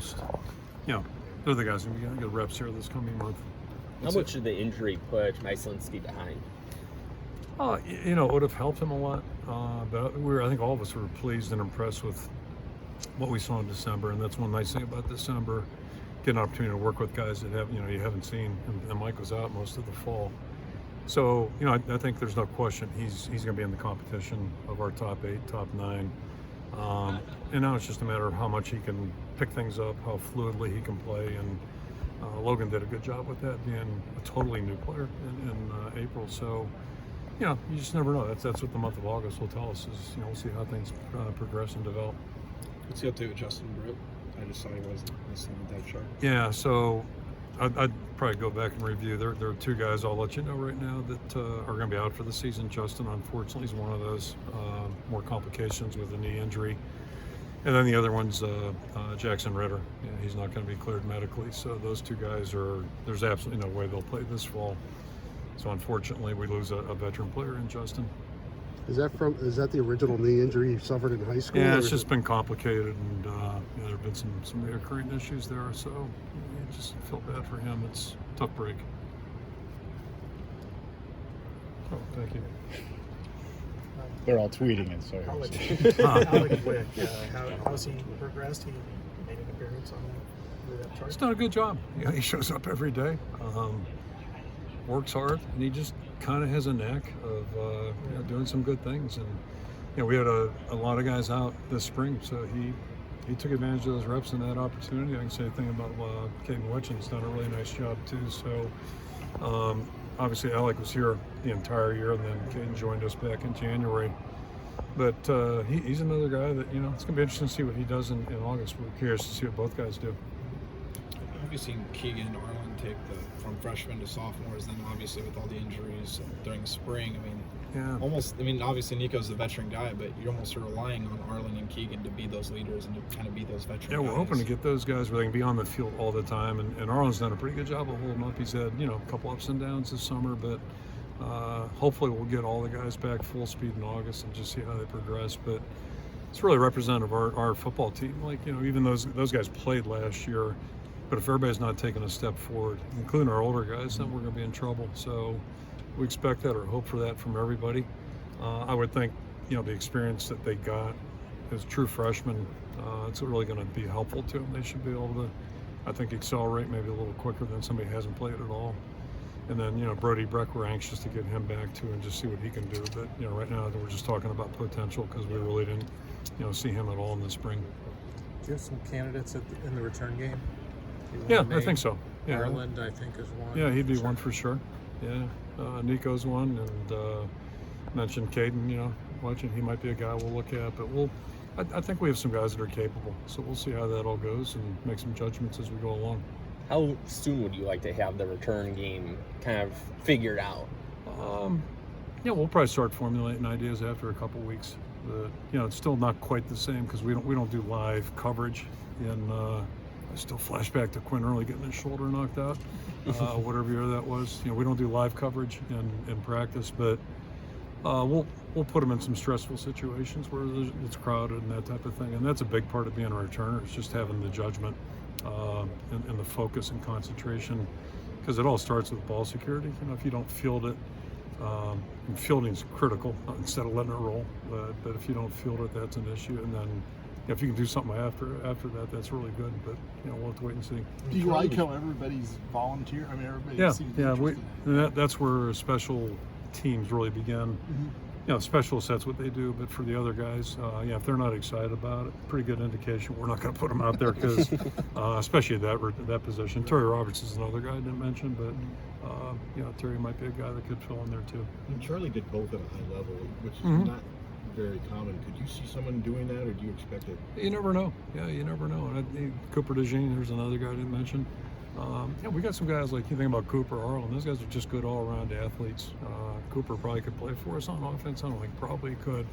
most, they're the guys who are going to get reps here this coming month. How much did the injury put Myslinski behind? It would have helped him a lot, but I think all of us were pleased and impressed with what we saw in December, and that's one nice thing about December, get an opportunity to work with guys that you haven't seen, and Mike was out most of the fall. So, I think there's no question he's going to be in the competition of our top 8, top 9. And now it's just a matter of how much he can pick things up, how fluidly he can play, and Logan did a good job with that, being a totally new player in April. So, you just never know. That's what the month of August will tell us is, we'll see how things progress and develop. What's the update with Justin Britt? I just saw he wasn't listening to that chart. Yeah, so I'd probably go back and review. There are 2 guys I'll let you know right now that are going to be out for the season. Justin, unfortunately, is one of those. More complications with a knee injury. And then the other one's Jackson Ritter. Yeah, he's not going to be cleared medically. So those 2 guys there's absolutely no way they'll play this fall. So unfortunately, we lose a veteran player in Justin. Is that the original knee injury you suffered in high school? Yeah, it's just been complicated, and there have been some reoccurring issues there. So you just feel bad for him. It's a tough break. Oh, thank you. They're all tweeting it, so. How's he progressed? He made an appearance on that chart. He's done a good job. He shows up every day, works hard, and he just kind of has a knack of doing some good things. And we had a lot of guys out this spring, so he took advantage of those reps and that opportunity. I can say a thing about Caden Wetchin's done a really nice job too. So obviously Alec was here the entire year, and then Caden joined us back in January. But he's another guy that, it's going to be interesting to see what he does in August. We're curious to see what both guys do. Have you seen Keegan and Arlen take from freshmen to sophomores, then obviously with all the injuries during spring? Obviously Nico's the veteran guy, but you're almost relying on Arlen and Keegan to be those leaders and to kind of be those veteran guys. We're hoping to get those guys where they can be on the field all the time, and Arlen's done a pretty good job of holding up. He's had, a couple ups and downs this summer, but hopefully we'll get all the guys back full speed in August and just see how they progress. But it's really representative of our football team. Even those guys played last year, but if everybody's not taking a step forward, including our older guys, then we're going to be in trouble. So we expect that or hope for that from everybody. I would think, the experience that they got as true freshmen, it's really going to be helpful to them. They should be able to, I think, accelerate maybe a little quicker than somebody who hasn't played at all. And then, Brody Breck, we're anxious to get him back too and just see what he can do. But, right now we're just talking about potential because we really didn't, see him at all in the spring. Do you have some candidates in the return game? Yeah, I think so. Yeah. Ireland, I think, is one. Yeah, he'd be one for sure. Yeah, Nico's one, and mentioned Caden. Watching, he might be a guy we'll look at. But I think we have some guys that are capable. So we'll see how that all goes and make some judgments as we go along. How soon would you like to have the return game kind of figured out? We'll probably start formulating ideas after a couple weeks. It's still not quite the same because we don't do live coverage I still flash back to Quinn Early getting his shoulder knocked out, whatever year that was. We don't do live coverage in practice, but we'll put them in some stressful situations where it's crowded and that type of thing. And that's a big part of being a returner, is just having the judgment and the focus and concentration, because it all starts with ball security. If you don't field it, and fielding's critical instead of letting it roll. But if you don't field it, that's an issue. And then if you can do something after that, that's really good. But we'll have to wait and see. Do you like how everybody's volunteer? Everybody seems interested. That's where special teams really begin. Mm-hmm. Specialists, that's what they do. But for the other guys, if they're not excited about it, pretty good indication we're not going to put them out there because, especially that position. Terry Roberts is another guy I didn't mention, but Terry might be a guy that could fill in there too. And Charlie did both at a high level, which is not very common. Could you see someone doing that, or do you expect it? You never know. Yeah, you never know. And Cooper DeJean, there's another guy I didn't mention. We got some guys like, you think about Cooper, Arlen, those guys are just good all-around athletes. Cooper probably could play for us on offense. I don't think probably could.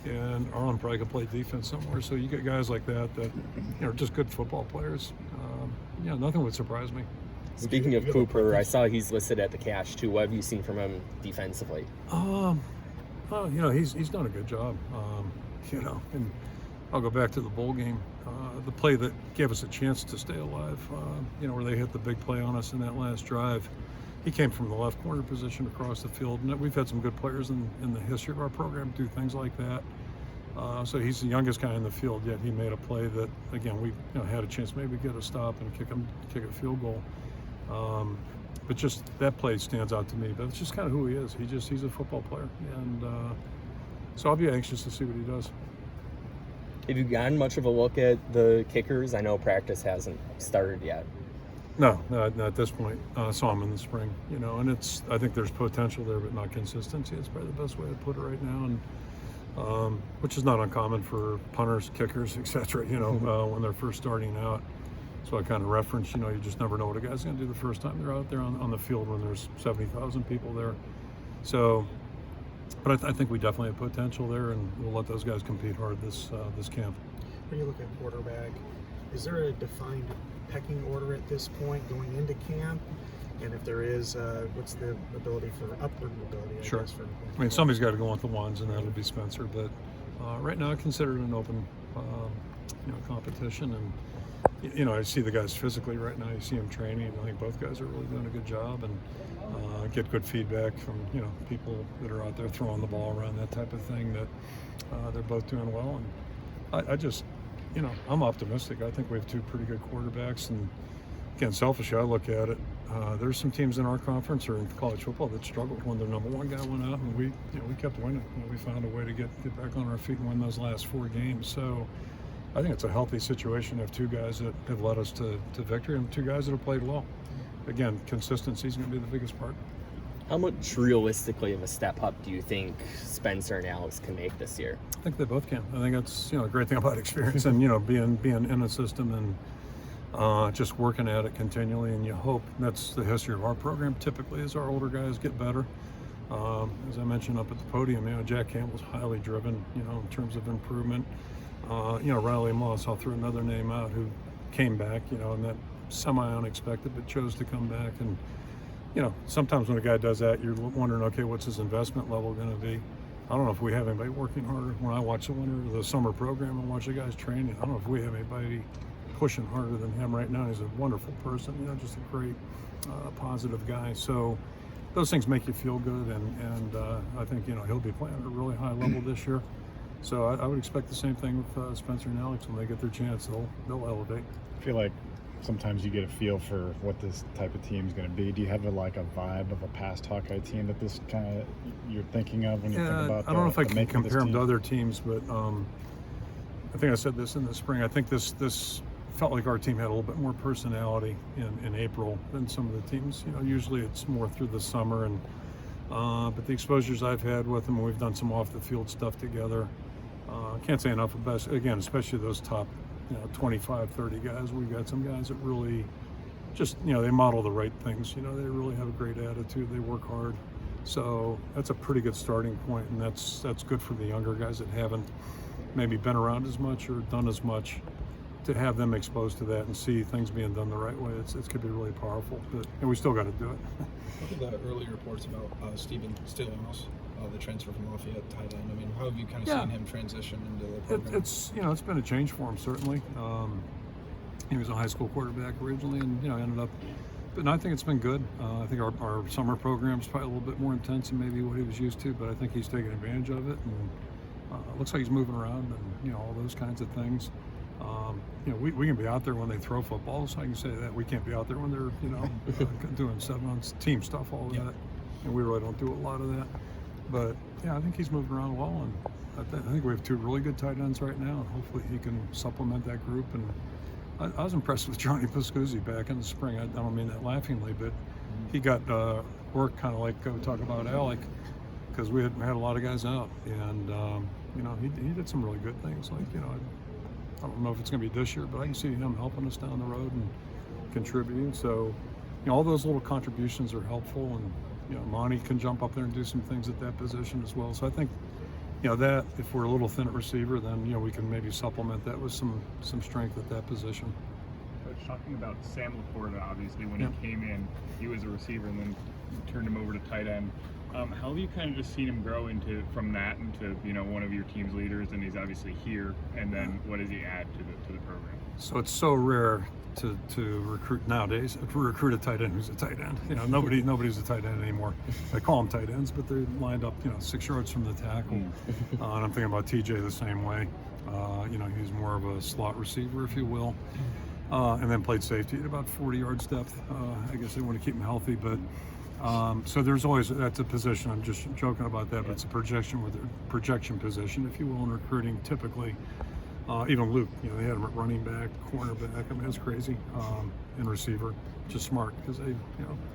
And Arlen probably could play defense somewhere. So you get guys like that are just good football players. Nothing would surprise me. Speaking of Cooper, I saw he's listed at the cash too. What have you seen from him defensively? He's done a good job. And I'll go back to the bowl game, the play that gave us a chance to stay alive, where they hit the big play on us in that last drive. He came from the left corner position across the field, and we've had some good players in the history of our program do things like that. So he's the youngest guy in the field, yet he made a play that, again, we had a chance maybe to get a stop and kick a field goal. But just that play stands out to me. But it's just kind of who he is. He's a football player, and so I'll be anxious to see what he does. Have you gotten much of a look at the kickers? I know practice hasn't started yet. No, not at this point. Saw him in the spring, and I think there's potential there, but not consistency. It's probably the best way to put it right now, and which is not uncommon for punters, kickers, etc. When they're first starting out. So I kind of reference, you just never know what a guy's going to do the first time they're out there on the field when there's 70,000 people there. So, but I think we definitely have potential there, and we'll let those guys compete hard this camp. When you look at quarterback, is there a defined pecking order at this point going into camp? And if there is, what's the ability for upward mobility? I guess, I mean, somebody's got to go with the ones, and that'll be Spencer. But right now, I consider it an open, competition. And I see the guys physically right now. You see them training, and I think both guys are really doing a good job, and get good feedback from people that are out there throwing the ball around, that type of thing. That they're both doing well, and I just, I'm optimistic. I think we have two pretty good quarterbacks, and again, selfishly, I look at it. There's some teams in our conference or in college football that struggled when their number one guy went out, and we kept winning. We found a way to get back on our feet and win those last 4 games. So I think it's a healthy situation to have two guys that have led us to victory and two guys that have played well. Again, consistency is going to be the biggest part. How much realistically of a step up do you think Spencer and Alex can make this year? I think they both can. I think that's the great thing about experience and being in a system and just working at it continually. And you hope that's the history of our program. Typically, as our older guys get better, as I mentioned up at the podium, Jack Campbell's highly driven, in terms of improvement. Riley Moss, I'll throw another name out, who came back, and that semi-unexpected, but chose to come back. And, sometimes when a guy does that, you're wondering, okay, what's his investment level going to be? I don't know if we have anybody working harder. When I watch the summer program and watch the guys training, I don't know if we have anybody pushing harder than him right now. He's a wonderful person, just a great, positive guy. So those things make you feel good, and I think, he'll be playing at a really high level this year. So I would expect the same thing with Spencer and Alex. When they get their chance, they'll elevate. I feel like sometimes you get a feel for what this type of team is going to be. Do you have a vibe of a past Hawkeye team that this kind of you're thinking of when you think about? I don't know if I can compare them to other teams, but I think I said this in the spring. I think this felt like our team had a little bit more personality in April than some of the teams. Usually it's more through the summer, and but the exposures I've had with them, we've done some off the field stuff together. Can't say enough about, again, especially those top 25, 30 guys. We've got some guys that really just, they model the right things. They really have a great attitude. They work hard. So that's a pretty good starting point, and that's good for the younger guys that haven't maybe been around as much or done as much, to have them exposed to that and see things being done the right way. It could be really powerful, and we still got to do it. Look at the early reports about Steven Stillhouse, the transfer from Lafayette tight end. I mean, how have you kind of seen him transition into the program? It's been a change for him, certainly. He was a high school quarterback originally, and ended up. But I think it's been good. I think our summer program is probably a little bit more intense than maybe what he was used to, but I think he's taking advantage of it, and looks like he's moving around and all those kinds of things. We can be out there when they throw footballs. I can say that. We can't be out there when they're doing 7-on team stuff, all of that, and we really don't do a lot of that. But I think he's moving around well, and I think we have two really good tight ends right now, and hopefully he can supplement that group. And I was impressed with Johnny Pascuzzi back in the spring. I don't mean that laughingly, but he got work kind of like we talk about Alec, because we had a lot of guys out, and he did some really good things. I don't know if it's going to be this year, but I can see him helping us down the road and contributing. So, all those little contributions are helpful, and Monty can jump up there and do some things at that position as well. So I think, that if we're a little thin at receiver, then we can maybe supplement that with some strength at that position. Coach, talking about Sam Laporta, obviously when he came in, he was a receiver, and then you turned him over to tight end. How have you kind of just seen him grow from that into one of your team's leaders, and he's obviously here, and then what does he add to the program? So it's so rare to recruit nowadays, to recruit a tight end who's a tight end. Nobody's a tight end anymore. They call them tight ends, but they're lined up 6 yards from the tackle. And I'm thinking about TJ the same way. He's more of a slot receiver, if you will. And then played safety at about 40 yards depth. I guess they want to keep him healthy, but so there's always, that's a position, I'm just joking about that, but it's a projection position, if you will, in recruiting typically. Even Luke, they had him at running back, cornerback, I mean, that's crazy, and receiver, just smart, because they,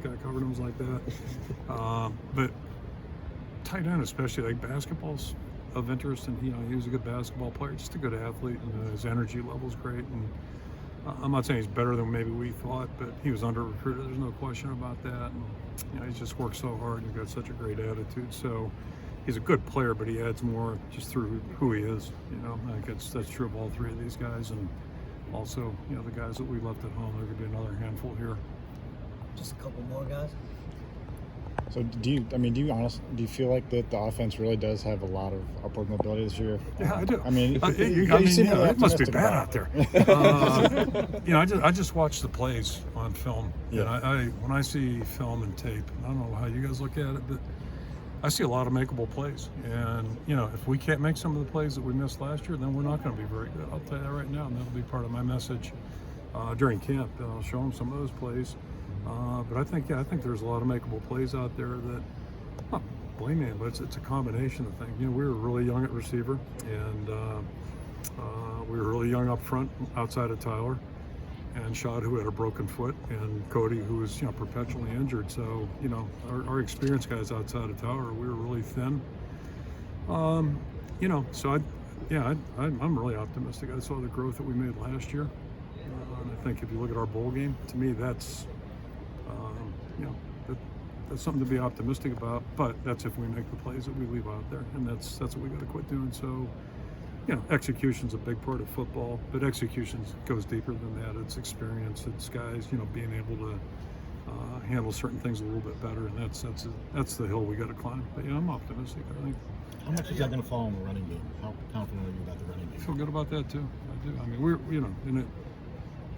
guy covered him like that. But tight end, especially, like basketball's of interest, and he was a good basketball player, just a good athlete, and his energy level's great, and I'm not saying he's better than maybe we thought, but he was under-recruited. There's no question about that. And, he's just worked so hard and got such a great attitude. So he's a good player, but he adds more just through who he is. I think that's true of all three of these guys, and also, the guys that we left at home. There could be another handful here. Just a couple more guys. So do you feel like that the offense really does have a lot of upward mobility this year? Yeah, I do. I mean, it must be bad out there. I just watch the plays on film. Yeah. And when I see film and tape, I don't know how you guys look at it, but I see a lot of makeable plays. And, if we can't make some of the plays that we missed last year, then we're not going to be very good. I'll tell you that right now, and that'll be part of my message during camp. I'll show them some of those plays. But I think there's a lot of makeable plays out there that, not blame me, but it's a combination of things. We were really young at receiver, and we were really young up front outside of Tyler, and Shad, who had a broken foot, and Cody, who was perpetually injured. So our experienced guys outside of Tyler, we were really thin. So I'm really optimistic. I saw the growth that we made last year, and I think if you look at our bowl game, to me that's that's something to be optimistic about, but that's if we make the plays that we leave out there, and that's what we got to quit doing. So, execution's a big part of football, but execution goes deeper than that. It's experience, it's guys, being able to handle certain things a little bit better, and that's the hill we got to climb. But I'm optimistic. I think. How much is that going to fall in the running game? How confident are you about the running game? I feel good about that too. I do. I mean, we're in it.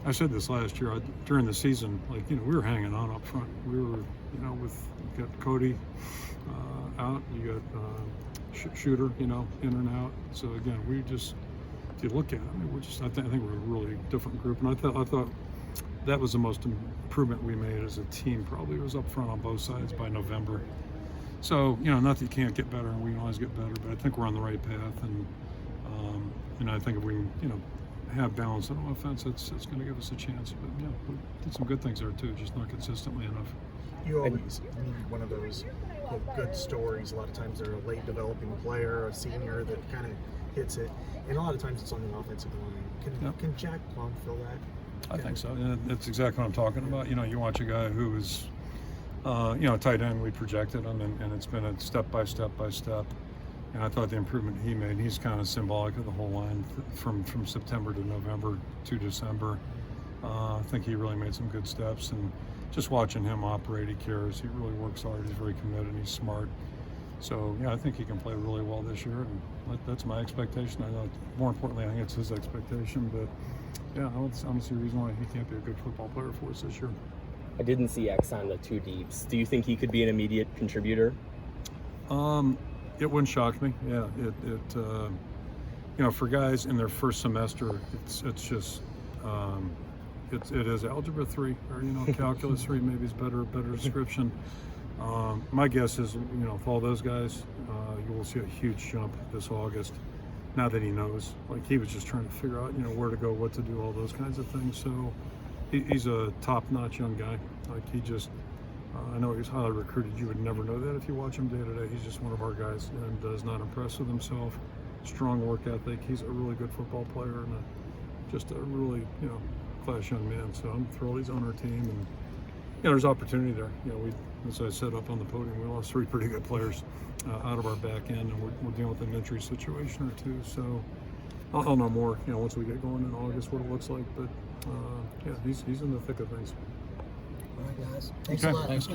I said this last year during the season, we were hanging on up front. We were, you got Cody out, you got Shooter, in and out. So again, we just, if you look at it, I think we're a really different group. And I thought that was the most improvement we made as a team. Probably was up front on both sides by November. So not that you can't get better, and we can always get better, but I think we're on the right path. And I think if we have balance on offense, it's going to give us a chance. But we did some good things there too, just not consistently enough. You always need one of those good stories. A lot of times they're a late developing player, a senior that kind of hits it, and a lot of times it's on the offensive line. Can Jack Plum fill that? I think so. And that's exactly what I'm talking about. You watch a guy who is, tight end. We projected him, and it's been a step by step by step. And I thought the improvement he made, he's kind of symbolic of the whole line from September to November to December. I think he really made some good steps, and just watching him operate, he cares, he really works hard, he's very committed, he's smart. So I think he can play really well this year, and that's my expectation. I know, more importantly, I think it's his expectation, but I don't see a reason why he can't be a good football player for us this year. I didn't see X on the two deeps. Do you think he could be an immediate contributor? It wouldn't shock me. Yeah, for guys in their first semester, it's just it is algebra 3 or calculus 3 maybe is better description. My guess is with all those guys, you will see a huge jump this August. Now that he knows, he was just trying to figure out where to go, what to do, all those kinds of things. So he's a top-notch young guy. He just. I know he's highly recruited. You would never know that if you watch him day to day. He's just one of our guys and does not impress with himself. Strong work ethic. He's a really good football player and just a really, class young man. So I'm thrilled he's on our team. And, there's opportunity there. We, as I said up on the podium, we lost 3 pretty good players out of our back end, and we're dealing with an injury situation or 2. So I'll know more, once we get going in August, what it looks like. But, he's in the thick of things. All right, guys. Thanks a lot. Thanks,